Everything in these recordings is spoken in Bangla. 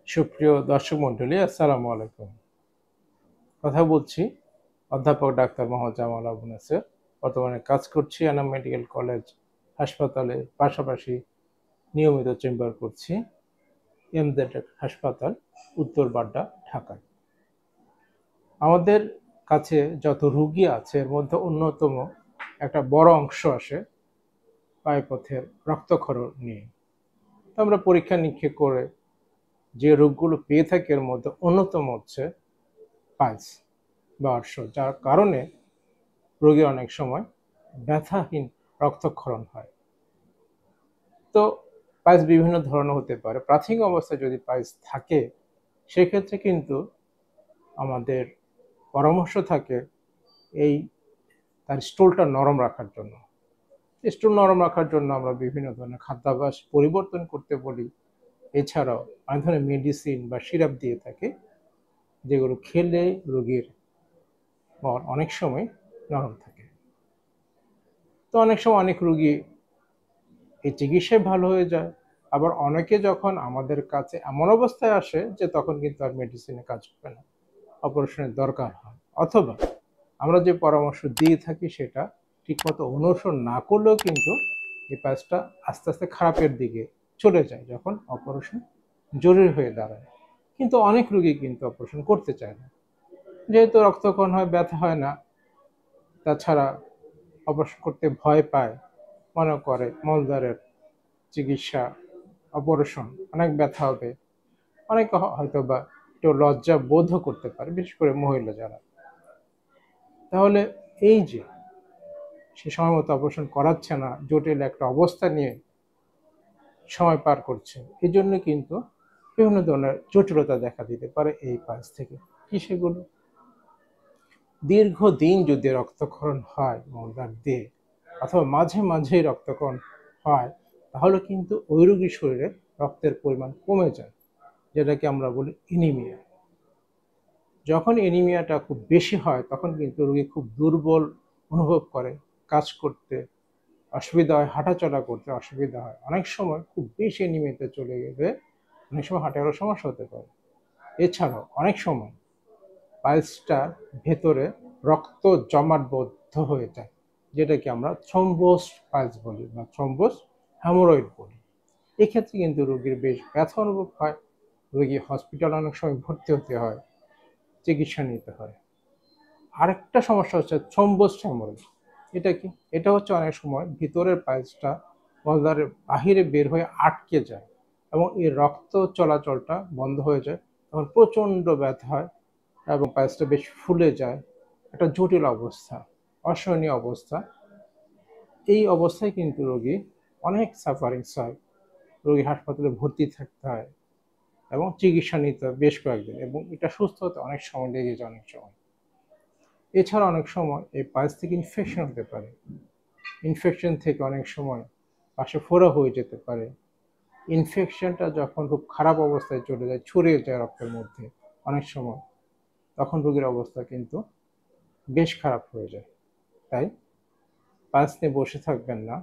সুপ্রিয় দর্শক মণ্ডলী, আসসালামু আলাইকুম। কথা বলছি অধ্যাপক ডাক্তার মোহাম্মদ জামাল আবু নাসের। বর্তমানে কাজ করছি এনাম মেডিকেল কলেজ হাসপাতালে, পাশাপাশি নিয়মিত চেম্বার করছি এমজেড হাসপাতাল, উত্তর বাড্ডা, ঢাকায়। আমাদের কাছে যত রোগী আছে এর মধ্যে অন্যতম একটা বড় অংশ আসে পায়ুপথের রক্তক্ষরণ নিয়ে। তো আমরা পরীক্ষা নিরীক্ষা করে যে রোগগুলো পেয়ে থাকি এর মধ্যে অন্যতম হচ্ছে পাইলস বা অর্শ, যার কারণে রোগীর অনেক সময় ব্যথাহীন রক্তক্ষরণ হয়। তো পাইলস বিভিন্ন ধরনের হতে পারে। প্রাথমিক অবস্থায় যদি পাইলস থাকে সেক্ষেত্রে কিন্তু আমাদের পরামর্শ থাকে এই তার স্টুলটা নরম রাখার জন্য। স্টুল নরম রাখার জন্য আমরা বিভিন্ন ধরনের খাদ্যাভ্যাস পরিবর্তন করতে বলি। এছাড়াও অনেক ধরনের মেডিসিন বা সিরাপ দিয়ে থাকি, যেগুলো খেলে রোগীর মন অনেক সময় নরম থাকে। তো অনেক সময় অনেক রোগী এই চিকিৎসায় ভালো হয়ে যায়, আবার অনেকে যখন আমাদের কাছে এমন অবস্থায় আসে যে তখন কিন্তু আর মেডিসিনে কাজ হবে না, অপারেশনের দরকার হয়, অথবা আমরা যে পরামর্শ দিয়ে থাকি সেটা ঠিকমতো অনুসরণ না করলেও কিন্তু এই পাইলসটা আস্তে আস্তে খারাপের দিকে চলে যায় যখন অপারেশন জরুরি হয়ে দাঁড়ায়। কিন্তু অনেক রোগী কিন্তু অপারেশন করতে চায় না, যেহেতু রক্তক্ষরণ হয়, ব্যথা হয় না, তাছাড়া অপারেশন করতে ভয় পায়, মনে করে মলদ্বারের চিকিৎসা, অপারেশন অনেক ব্যথা হবে, অনেকে হয়তো বা একটু লজ্জা বোধও করতে পারে, বিশেষ করে মহিলা যারা। তাহলে এই যে সে সময় মতো অপারেশন করাচ্ছে না, জটিল একটা অবস্থা নিয়ে সময় পার করছে, এই জন্য কিন্তু বিভিন্ন ধরনের জটিলতা দেখা দিতে পারে এই পাশ থেকে। কি সেগুলো? দীর্ঘদিন যদি রক্তক্ষরণ হয় মলদ্বার দিয়ে, অথবা মাঝে মাঝেই রক্তক্ষরণ হয়, তাহলে কিন্তু ওই রোগীর শরীরে রক্তের পরিমাণ কমে যায়, যেটাকে আমরা বলি এনিমিয়া। যখন এনিমিয়াটা খুব বেশি হয় তখন কিন্তু রোগী খুব দুর্বল অনুভব করে, কাজ করতে অসুবিধা হয়, হাঁটাচলা করতে অসুবিধা হয়। অনেক সময় খুব বেশি এনিমিয়াতে চলে গেলে অনেক সময় হাঁটারও সমস্যা হতে পারে। এছাড়াও অনেক সময় পাইলসটার ভেতরে রক্ত জমাটবদ্ধ হয়ে যায়, যেটাকে আমরা থ্রম্বোস পাইলস বলি বা থ্রম্বোস হ্যামোরয়েড বলি। এক্ষেত্রে কিন্তু রোগীর বেশ ব্যথা অনুভব হয়, রোগী হসপিটালে অনেক সময় ভর্তি হতে হয়, চিকিৎসা নিতে হয়। আরেকটা সমস্যা হচ্ছে থ্রম্বোস হ্যামোরয়েড। এটা কি? এটা হচ্ছে অনেক সময় ভিতরের পাইলসটা মলদ্বারের বাহিরে বের হয়ে আটকে যায় এবং এই রক্ত চলাচলটা বন্ধ হয়ে যায়, তখন প্রচণ্ড ব্যথা হয় এবং পাইলসটা বেশ ফুলে যায়। একটা জটিল অবস্থা, অসহনীয় অবস্থা। এই অবস্থায় কিন্তু রোগী অনেক সাফারিংস হয়, রোগী হাসপাতালে ভর্তি থাকতে হয় এবং চিকিৎসা নিতে হয় বেশ কয়েকদিন, এবং এটা সুস্থ হতে অনেক সময় লেগে যায় অনেক সময়। এছাড়া অনেক সময় এই পাইলস থেকে ইনফেকশন হতে পারে, ইনফেকশন থেকে অনেক সময় পাশে ফোড়া হয়ে যেতে পারে। ইনফেকশনটা যখন খুব খারাপ অবস্থায় চলে যায়, ছড়িয়ে যায় রক্তের মধ্যে অনেক সময়, তখন রোগীর অবস্থা কিন্তু বেশ খারাপ হয়ে যায়। তাই পাইলস নিয়ে বসে থাকবেন না,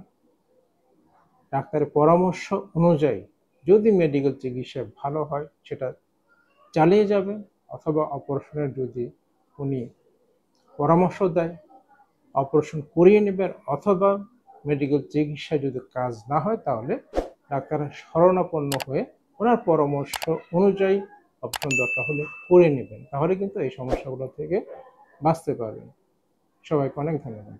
ডাক্তারের পরামর্শ অনুযায়ী যদি মেডিকেল চিকিৎসা ভালো হয় সেটা চালিয়ে যাবেন, অথবা অপারেশনের যদি উনি পরামর্শ দেয় অপারেশন করিয়ে নেবেন, অথবা মেডিকেল চিকিৎসা যদি কাজ না হয় তাহলে ডাক্তারের শরণাপন্ন হয়ে ওনার পরামর্শ অনুযায়ী অপারেশন দরকার হলে করে নেবেন। তাহলে কিন্তু এই সমস্যাগুলো থেকে বাঁচতে পারবেন। সবাইকে অনেক ধন্যবাদ।